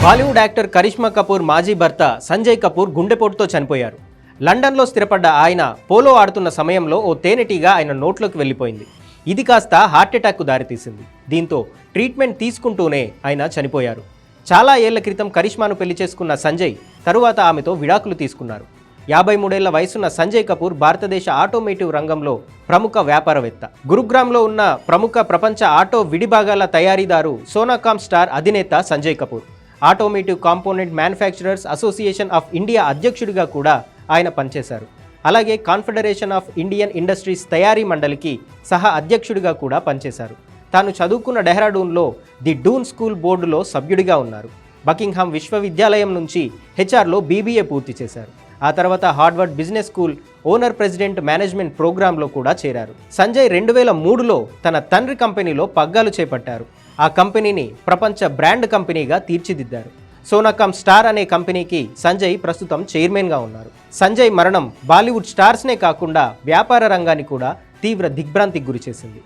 Bollywood actor Karishma Kapoor మాజీ భర్త సంజయ్ కపూర్ గుండెపోటుతో చనిపోయారు. లండన్లో స్థిరపడ్డ ఆయన పోలో ఆడుతున్న సమయంలో ఓ తేనెటీగ ఆయన నోట్లోకి వెళ్ళిపోయింది. ఇది కాస్త హార్ట్అటాక్కు దారితీసింది. దీంతో ట్రీట్మెంట్ తీసుకుంటూనే ఆయన చనిపోయారు. చాలా ఏళ్ల క్రితం కరిష్మాను పెళ్లి చేసుకున్న సంజయ్ తరువాత ఆమెతో విడాకులు తీసుకున్నారు. 53 ఏళ్ల వయసున్న సంజయ్ కపూర్ భారతదేశ ఆటోమేటివ్ రంగంలో ప్రముఖ వ్యాపారవేత్త. గురుగ్రామ్లో ఉన్న ప్రముఖ ప్రపంచ ఆటో విడిభాగాల తయారీదారు సోనాకామ్ స్టార్ అధినేత Sanjay Kapoor. Automotive component manufacturers association of India అధ్యక్షుడిగా కూడా ఆయన పనిచేశారు. అలాగే కాన్ఫెడరేషన్ ఆఫ్ ఇండియన్ ఇండస్ట్రీస్ తయారీ మండలికి సహా అధ్యక్షుడిగా కూడా పనిచేశారు. తాను చదువుకున్న డెహ్రాడూన్లో ది డూన్ స్కూల్ బోర్డులో సభ్యుడిగా ఉన్నారు. బకింగ్హామ్ విశ్వవిద్యాలయం నుంచి హెచ్ఆర్లో BBA పూర్తి చేశారు. ఆ తర్వాత Harvard business school owner president management ప్రోగ్రాంలో కూడా చేరారు. సంజయ్ 2003లో తన తండ్రి కంపెనీలో పగ్గాలు చేపట్టారు. ఆ కంపెనీని ప్రపంచ బ్రాండ్ కంపెనీగా తీర్చిదిద్దారు. సోనాకామ్ స్టార్ అనే కంపెనీకి సంజయ్ ప్రస్తుతం చైర్మన్గా ఉన్నారు. సంజయ్ మరణం బాలీవుడ్ స్టార్స్నే కాకుండా వ్యాపార రంగాన్ని కూడా తీవ్ర దిగ్భ్రాంతికి గురిచేసింది.